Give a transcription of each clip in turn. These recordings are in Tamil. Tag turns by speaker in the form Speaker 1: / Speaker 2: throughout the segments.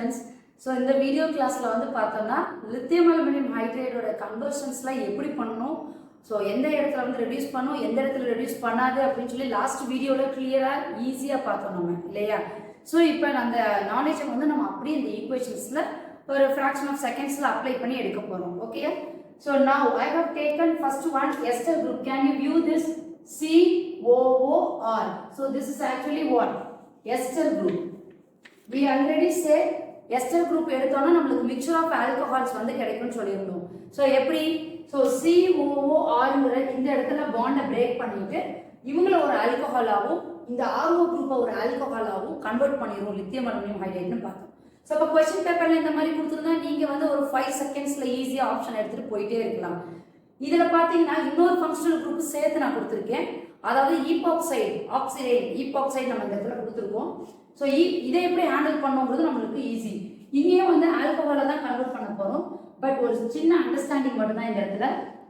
Speaker 1: ஸ்டூடெண்ட்ஸ். ஸோ இந்த வீடியோ கிளாஸில் வந்து பார்த்தோம்னா லித்தியம் அலுமினியம் ஹைட்ரேட்டோட கன்வர்ஷன்ஸ்லாம் எப்படி பண்ணணும், ஸோ எந்த இடத்துல வந்து ரெடியூஸ் பண்ணும், எந்த இடத்துல ரெடியூஸ் பண்ணாது அப்படின்னு சொல்லி லாஸ்ட் வீடியோவில் கிளியராக ஈஸியாக பார்த்தோம் நம்ம இல்லையா. ஸோ இப்போ அந்த நாலேஜை வந்து நம்ம அப்படியே இந்த ஈக்குவேஷன்ஸில் ஒரு ஃப்ராக்ஷன் ஆஃப் செகண்ட்ஸில் அப்ளை பண்ணி எடுக்க போகிறோம். Okay, so now I have taken first one ester group. Can you view this COOR? So this is actually what? Ester group. We already said ester group எடுத்தோம்னா நமக்கு mixture of alcohols வந்து கிடைக்கும்னு சொல்லியிருந்தோம். ஸோ எப்படி? ஸோ COORங்கிற இந்த இடத்துல பாண்டை பிரேக் பண்ணிட்டு இவங்கள ஒரு ஆல்கஹாலாகவும் இந்த RO குரூப்பை ஒரு ஆல்கஹாலாகவும் கன்வெர்ட் பண்ணிடுவோம் லித்தியம் அலுமினியம் ஹைட்ரேட்னு பார்த்தோம். ஸோ இப்போ கொஸ்டின் பேப்பரில் இந்த மாதிரி கொடுத்துருந்தா நீங்கள் வந்து ஒரு 5 செகண்ட்ஸில் ஈஸியாக ஆப்ஷன் எடுத்துகிட்டு போயிட்டே இருக்கலாம். இதில் பார்த்தீங்கன்னா இன்னொரு ஃபங்க்ஷனல் குரூப் சேர்த்து நான் கொடுத்துருக்கேன். அதாவது ஈபாக்சைடு நம்ம இந்த இடத்துல கொடுத்துருக்கோம். ஸோ இதை எப்படி ஹேண்டில் பண்ணுங்கிறது நம்மளுக்கு ஈஸி. இங்கேயும் வந்து ஆல்கஹாலை தான் கன்வெர்ட் பண்ண போகிறோம். பட் ஒரு சின்ன அண்டர்ஸ்டாண்டிங் மட்டும் தான் இந்த இடத்துல.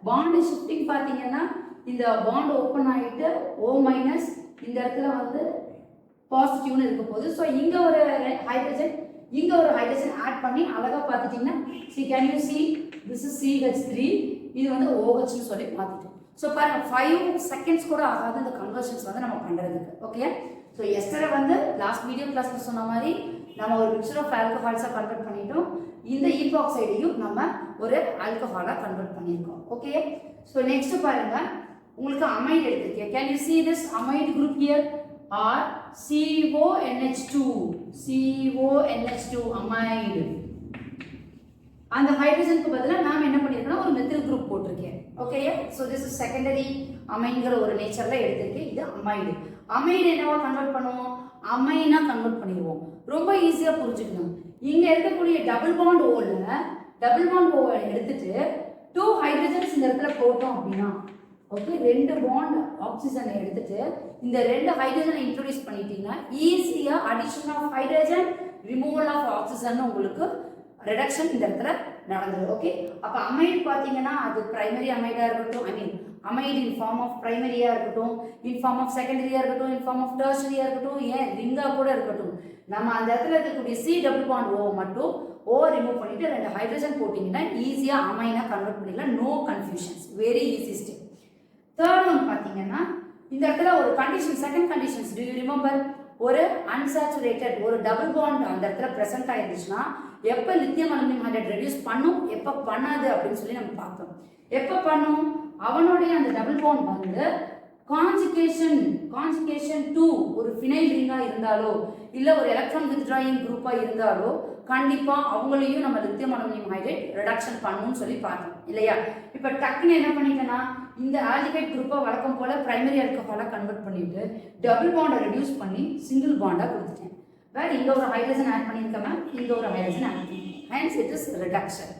Speaker 1: பாண்டு ஷிஃப்டிங் பார்த்தீங்கன்னா இந்த பாண்ட் ஓப்பன் ஆகிட்டு O- இந்த இடத்துல வந்து பாசிட்டிவ்னு இருக்க போகுது. ஸோ இங்கே ஒரு ஹைட்ரஜன் இங்கே ஒரு ஹைட்ரஜன் ஆட் பண்ணி அழகாக பார்த்துட்டிங்கன்னா can you see this is CH3, இது வந்து OHன்னு சொல்லி மாற்றிட்டோம். ஸோ பாருங்க 5 செகண்ட்ஸ் கூட ஆகாது இந்த கன்வர்ஷன்ஸ் வந்து நம்ம பண்ணுறதுக்கு. ஓகே, ஸோ எஸ்டரை வந்து லாஸ்ட் வீடியோ கிளாஸில் சொன்ன மாதிரி நம்ம ஒரு மிக்சர் ஆஃப் ஆல்கஹால்ஸாக கன்வெர்ட் பண்ணிட்டோம். இந்த ஈபாக்சைடையும் நம்ம ஒரு ஆல்கஹாலாக கன்வெர்ட் பண்ணியிருக்கோம். ஓகே, ஸோ நெக்ஸ்ட் பாருங்க, உங்களுக்கு அமைடு எடுத்திருக்கேன். Can you see this amide group here R CONH2 amide. அந்த ஹைட்ரஜனுக்கு பதிலாக நாம் என்ன பண்ணியிருக்கோம்னா ஒரு மெத்தில் குரூப் போட்டிருக்கேன். Okay, so this is secondary அமைன்கிற ஒரு நேச்சரில் எடுத்திருக்கேன். இது அமைடு. அமைடு என்னவா கன்வெர்ட் பண்ணுவோம்? அமைனா கன்வெர்ட் பண்ணிடுவோம். ரொம்ப ஈஸியாக புரிஞ்சுக்கணும். இங்கே இருக்கக்கூடிய டபுள் பாண்ட் ஓவை எடுத்துட்டு 2 ஹைட்ரஜன்ஸ் இந்த இடத்துல போட்டோம் அப்படின்னா ஓகே, 2 பாண்ட் ஆக்சிஜனை எடுத்துட்டு இந்த 2 ஹைட்ரஜனை இன்ட்ரோடியூஸ் பண்ணிட்டீங்கன்னா ஈஸியாக addition of hydrogen removal of oxygen உங்களுக்கு ரிடக்ஷன் இந்த இடத்துல நடந்தது. ஓகே, அப்போ அமைடு பார்த்தீங்கன்னா அது பிரைமரி அமைடாக இருக்கட்டும், அமைடு இன் ஃபார்ம் ஆஃப் பிரைமரியாக இருக்கட்டும், இன் ஃபார்ம் ஆஃப் செகண்டரியாக இருக்கட்டும், இன் ஃபார்ம் ஆஃப் டெர்ஷரியாக இருக்கட்டும், ஏன் ரிங்காக கூட இருக்கட்டும், நம்ம அந்த இடத்துல இருக்கக்கூடிய C டபுள் பாண்ட் O மட்டும் O ரிமூவ் பண்ணிட்டு 2 ஹைட்ரஜன் போட்டிங்கன்னா ஈஸியாக அமைனாக கன்வெர்ட் பண்ணிடலாம். No confusions, very easy step. Third one பார்த்தீங்கன்னா இந்த இடத்துல ஒரு condition, second conditions do you remember? ஒரு அன்சாச்சுரேட்டட் ஒரு டபுள் பாண்ட் அந்த இடத்துல ப்ரெசென்ட் ஆயிருந்துச்சுன்னா எப்போ லித்தியம் அலுமினியம் ஹைட்ரேட் ரெடியூஸ் பண்ணும், எப்போ பண்ணாது அப்படின்னு சொல்லி நம்ம பார்த்தோம். எப்போ பண்ணும்? அவனுடைய அந்த டபுள் பாண்ட் வந்து கான்ஜுகேஷன் டு ஒரு ஃபினைல் ரிங்காக இருந்தாலோ இல்லை ஒரு எலக்ட்ரான் வித்ட்ராயிங் குரூப்பாக இருந்தாலோ கண்டிப்பாக அவங்களையும் நம்ம லித்தியம் அலுமினியம் ஹைட்ரேட் ரிடக்ஷன் பண்ணணும்னு சொல்லி பார்த்தோம் இல்லையா. இப்போ டக்குன்னு என்ன பண்ணிட்டேன்னா இந்த ஆல்டிகைட் குரூப்பை வழக்கம் போல் பிரைமரி ஆல்கஹாலாக கன்வெர்ட் பண்ணிட்டு டபுள் பாண்டை ரெடியூஸ் பண்ணி சிங்கிள் பாண்டாக கொடுத்துட்டேன். வேற இங்கே ஒரு ஹைட்ரஜன் ஆட் பண்ணியிருக்கேன் மேம், இங்கே ஒரு ஹைட்ரஜன் ஆட் பண்ணியிருக்கேன். Hence it is reduction.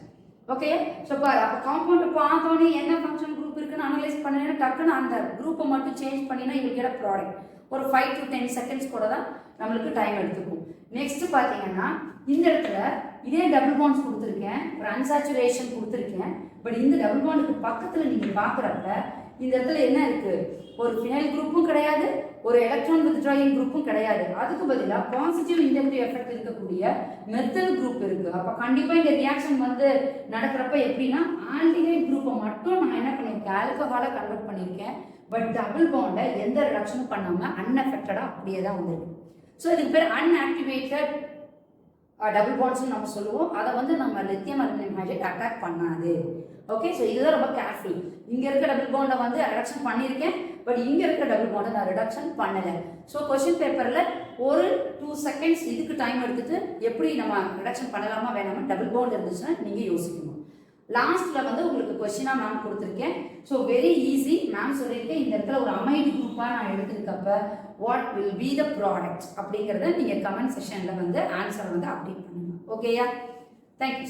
Speaker 1: Okay, so பாரு அப்போ காம்பவுண்ட் பார்த்தோன்னே என்ன ஃபங்க்ஷன் குரூப் இருக்குன்னு அனலைஸ் பண்ணினா டக்குன்னு அந்த குரூப்பை மட்டும் சேஞ்ச் பண்ணினா யூ கெட் அ ப்ராடக்ட். ஒரு 5 to 10 செகண்ட்ஸ் கூட தான் நம்மளுக்கு டைம் எடுத்துக்கும். நெக்ஸ்ட் பார்த்தீங்கன்னா இந்த இடத்துல இதே டபுள் பாண்ட்ஸ் கொடுத்துருக்கேன், ஒரு அன்சாச்சுரேஷன் கொடுத்துருக்கேன். பட் இந்த டபுள் பாண்டுக்கு பக்கத்தில் நீங்கள் பார்க்குறப்ப இந்த இடத்துல என்ன இருக்குது? ஒரு ஃபினைல் குரூப்பும் கிடையாது, ஒரு எலக்ட்ரான் வித்ட்ராயிங் குரூப்பும் கிடையாது. அதுக்கு பதிலாக பாசிட்டிவ் இண்டக்டிவ் எஃபெக்ட் இருக்கக்கூடிய மெத்தில் குரூப் இருக்குது. அப்போ கண்டிப்பாக இந்த ரியாக்ஷன் வந்து நடக்கிறப்ப எப்படின்னா ஆல்டிகைட் குரூப்பை மட்டும் நான் என்ன பண்ணியிருக்கேன், ஆல்கஹாலை கன்வெர்ட் பண்ணியிருக்கேன். பட் டபுள் பாண்டை எந்த ரிடக்ஷனும் பண்ணாமல் அன்எஃபெக்டடாக அப்படியே தான் வந்திருக்கு. ஸோ இதுக்கு பேர் அன்ஆக்டிவேட்டட் டபுள் பாண்ட்ஸ்னு நம்ம சொல்லுவோம். அதை வந்து நம்ம லித்தியம் அலுமினியம் ஹைட்ரேட் அட்டாக் பண்ணாது. ஓகே, ஸோ இதுதான் ரொம்ப கேர்ஃபுல். இங்கே இருக்க டபுள் பாண்டை வந்து ரிடக்ஷன் பண்ணியிருக்கேன், பட் இங்கே இருக்க டபுள் பாண்டை நான் ரிடக்ஷன் பண்ணலை. ஸோ கொஸ்டின் பேப்பரில் ஒரு 2 செகண்ட்ஸ் இதுக்கு டைம் எடுத்துட்டு எப்படி நம்ம ரிடக்ஷன் பண்ணலாமா வேணாமா டபுள் பாண்ட் இருந்துச்சுன்னா நீங்கள் யோசிக்கணும். லாஸ்ட்டில் வந்து உங்களுக்கு கொஸ்டினாக மேம் கொடுத்துருக்கேன். So very easy. மேம் சொல்லியிருக்கேன் இந்த இடத்துல ஒரு அமைடு குரூப்பாக நான் எடுத்துருக்கப்ப what will be the product அப்படிங்கிறத நீங்கள் கமெண்ட் செஷனில் வந்து ஆன்சரை வந்து அப்டேட் பண்ணுங்க. ஓகேயா? தேங்க்யூ.